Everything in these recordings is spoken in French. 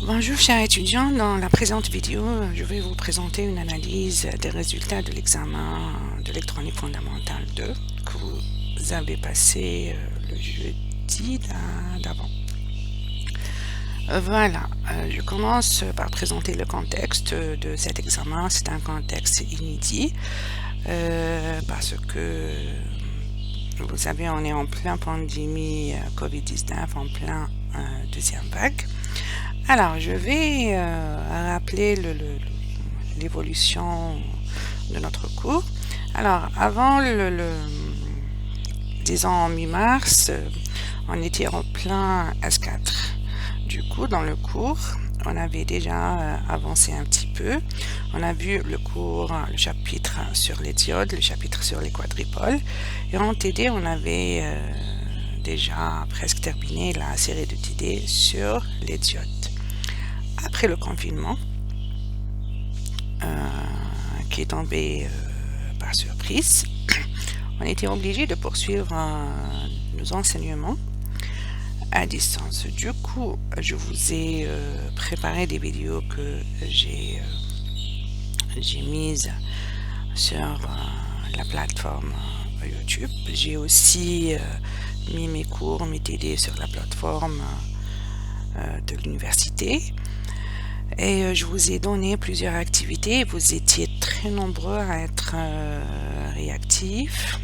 Bonjour chers étudiants, dans la présente vidéo, je vais vous présenter une analyse des résultats de l'examen d'électronique fondamentale 2 que vous avez passé le jeudi d'avant. Voilà, je commence par présenter le contexte de cet examen. C'est un contexte inédit parce que vous savez, on est en plein pandémie Covid-19, en plein deuxième vague. Alors, je vais rappeler l'évolution de notre cours. Alors, avant disons en mi-mars, on était en plein S4. Du coup, dans le cours, on avait déjà avancé un petit peu. On a vu le chapitre sur les diodes, le chapitre sur les quadripoles. Et en TD, on avait déjà presque terminé la série de TD sur les diodes. Après le confinement, qui est tombé par surprise, on était obligé de poursuivre nos enseignements à distance. Du coup, je vous ai préparé des vidéos que j'ai mises sur la plateforme YouTube. J'ai aussi mis mes cours, mes TD sur la plateforme de l'université. Et je vous ai donné plusieurs activités. Vous étiez très nombreux à être réactifs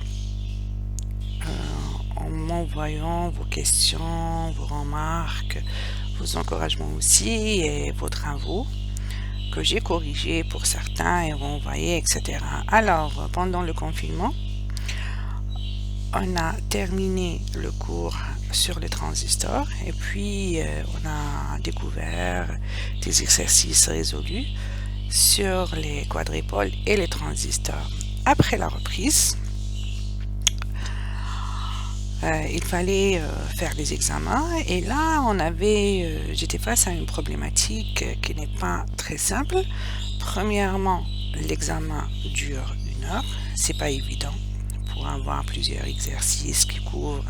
en m'envoyant vos questions, vos remarques, vos encouragements aussi et vos travaux que j'ai corrigés pour certains et renvoyés, etc. Alors, pendant le confinement, on a terminé le cours sur les transistors et puis on a découvert des exercices résolus sur les quadripoles et les transistors. Après la reprise, il fallait faire les examens et là j'étais face à une problématique qui n'est pas très simple. Premièrement, l'examen dure 1 heure, c'est pas évident pour avoir plusieurs exercices qui couvrent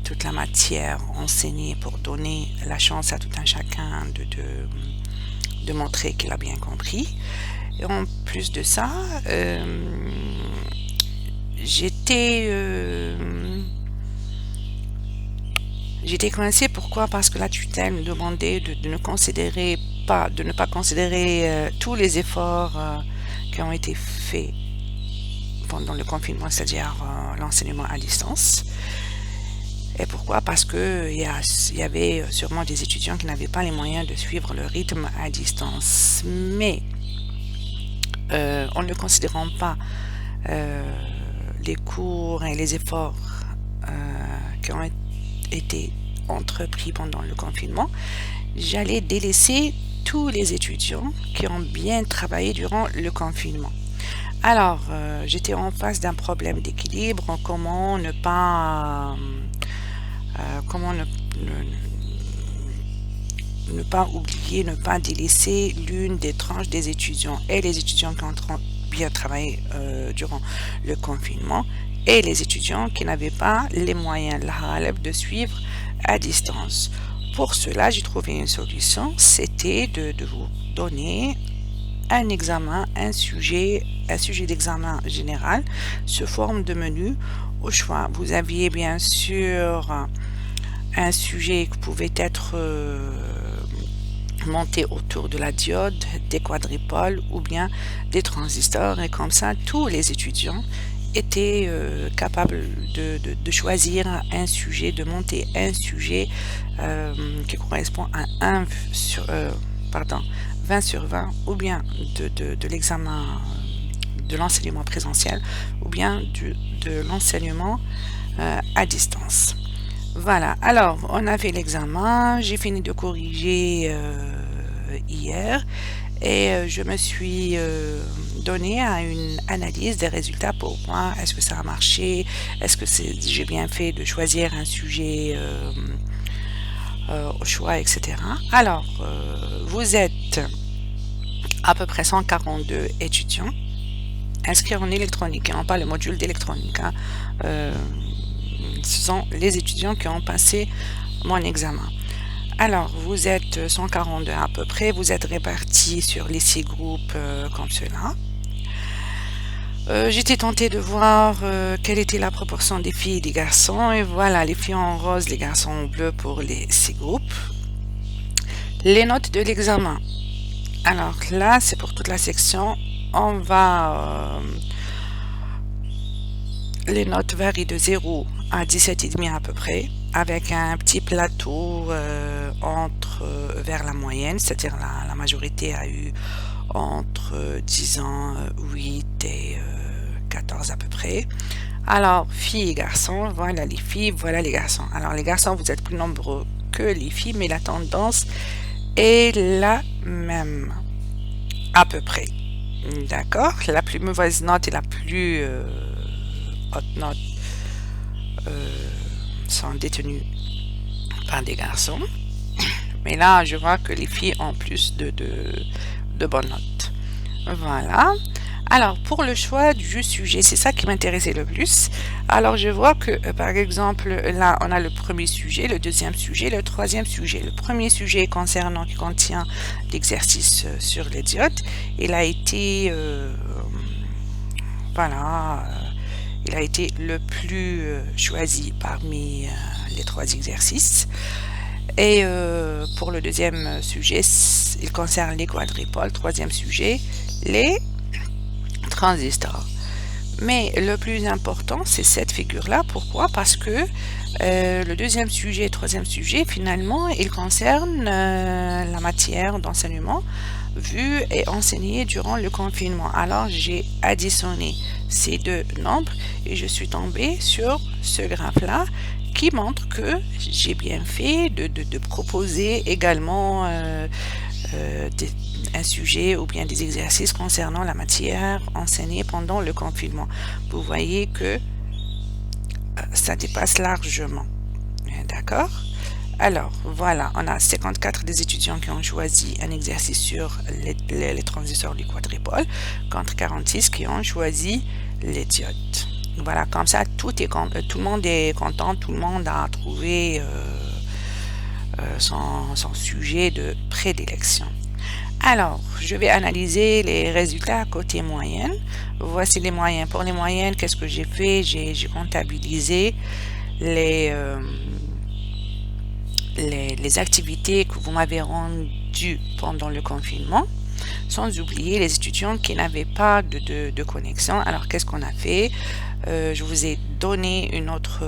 toute la matière enseignée pour donner la chance à tout un chacun de montrer qu'il a bien compris. Et en plus de ça, j'étais coincée. Pourquoi? Parce que la tutelle me demandait de ne pas considérer tous les efforts qui ont été faits pendant le confinement, c'est-à-dire l'enseignement à distance. Et pourquoi? Parce que il y avait sûrement des étudiants qui n'avaient pas les moyens de suivre le rythme à distance. Mais en ne considérant pas les cours et les efforts qui ont été entrepris pendant le confinement, j'allais délaisser tous les étudiants qui ont bien travaillé durant le confinement. Alors, j'étais en face d'un problème d'équilibre. Comment ne pas oublier, ne pas délaisser l'une des tranches des étudiants et les étudiants qui ont bien travaillé durant le confinement et les étudiants qui n'avaient pas les moyens de suivre à distance. Pour cela, j'ai trouvé une solution, c'était de vous donner un examen, un sujet d'examen général sous forme de menu au choix. Vous aviez bien sûr un sujet qui pouvait être monté autour de la diode, des quadripoles ou bien des transistors, et comme ça tous les étudiants étaient capables de choisir un sujet, de monter un sujet qui correspond à 20 sur 20 ou bien de l'examen de l'enseignement présentiel ou bien de l'enseignement à distance. Voilà, alors on a fait l'examen, j'ai fini de corriger hier et je me suis donné à une analyse des résultats pour moi. Est-ce que ça a marché? Est-ce que j'ai bien fait de choisir un sujet au choix, etc. Alors, vous êtes à peu près 142 étudiants inscrits en électronique, et non pas le module d'électronique. Ce sont les étudiants qui ont passé mon examen. Alors, vous êtes 142 à peu près, vous êtes répartis sur les 6 groupes comme cela. J'étais tentée de voir quelle était la proportion des filles et des garçons, et voilà, les filles en rose, les garçons en bleu pour les 6 groupes. Les notes de l'examen. Alors là, c'est pour toute la section. On va... les notes varient de 0 à 17,5 à peu près, avec un petit plateau vers la moyenne, c'est-à-dire la majorité a eu entre 10 ans, 8 et 14 à peu près. Alors, filles et garçons, voilà les filles, voilà les garçons. Alors, les garçons, vous êtes plus nombreux que les filles, mais la tendance est la même, à peu près. D'accord? La plus mauvaise note et la plus haute note sont détenues par des garçons. Mais là, je vois que les filles ont plus de bonnes notes. Voilà. Alors, pour le choix du sujet, c'est ça qui m'intéressait le plus. Alors, je vois que, par exemple, là, on a le premier sujet, le deuxième sujet, le troisième sujet. Le premier sujet qui contient l'exercice sur les diodes, il a été, voilà, il a été le plus choisi parmi les 3 exercices. Et pour le deuxième sujet, il concerne les quadripoles. Troisième sujet, les transistors. Mais le plus important, c'est cette figure-là. Pourquoi? Parce que le deuxième sujet et troisième sujet, finalement, il concerne la matière d'enseignement vue et enseignée durant le confinement. Alors, j'ai additionné ces deux nombres et je suis tombée sur ce graphe-là qui montre que j'ai bien fait de proposer également un sujet ou bien des exercices concernant la matière enseignée pendant le confinement. Vous voyez que ça dépasse largement. D'accord? Alors, voilà, on a 54 des étudiants qui ont choisi un exercice sur les transistors du quadripôle contre 46 qui ont choisi les diodes. Voilà, comme ça, tout le monde est content, tout le monde a trouvé son sujet de prédilection. Alors, je vais analyser les résultats côté moyenne. Voici les moyennes. Pour les moyennes, qu'est-ce que j'ai fait? J'ai comptabilisé les activités que vous m'avez rendues pendant le confinement, sans oublier les étudiants qui n'avaient pas de connexion. Alors, qu'est-ce qu'on a fait? Je vous ai donné une autre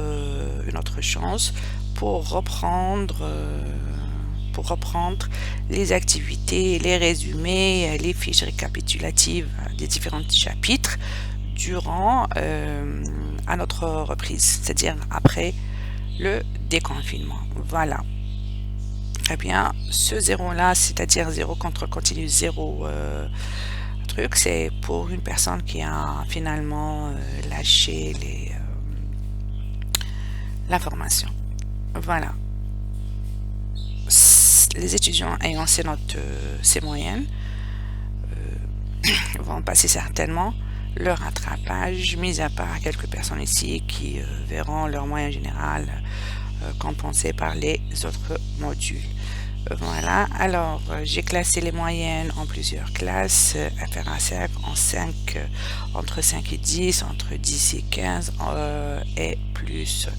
chance pour reprendre les activités, les résumés, les fiches récapitulatives des différents chapitres durant à notre reprise, c'est-à-dire après le déconfinement. Voilà. Très bien. Ce zéro-là, c'est-à-dire 0 contre continu 0 truc, c'est pour une personne qui a finalement lâché la formation. Voilà. Les étudiants ayant ces notes, ces moyennes, vont passer certainement le rattrapage, mis à part quelques personnes ici qui verront leur moyenne générale compensée par les autres modules. Voilà, alors j'ai classé les moyennes en plusieurs classes, FRA5 en 5, entre 5 et 10, entre 10 et 15 et plus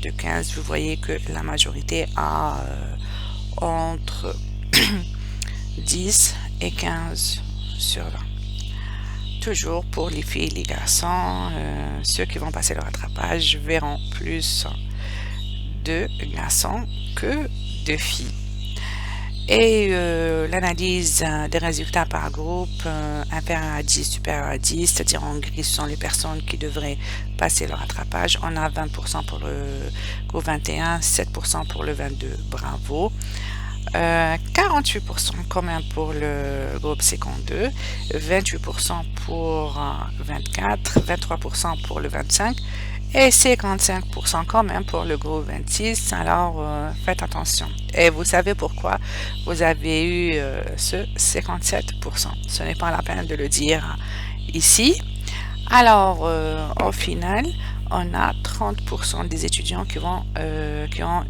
de 15. Vous voyez que la majorité a entre 10 et 15 sur 20. Toujours pour les filles et les garçons, ceux qui vont passer le rattrapage verront plus de garçons que de filles. Et l'analyse des résultats par groupe, inférieur à 10, supérieur à 10, c'est-à-dire en gris, ce sont les personnes qui devraient passer le rattrapage. On a 20% pour le groupe 21, 7% pour le 22, bravo. 48% quand même pour le groupe 52, 28% pour 24, 23% pour le 25 et 55% quand même pour le groupe 26. Alors faites attention. Et vous savez pourquoi vous avez eu ce 57%. Ce n'est pas la peine de le dire ici. Alors au final, on a 30% des étudiants qui ont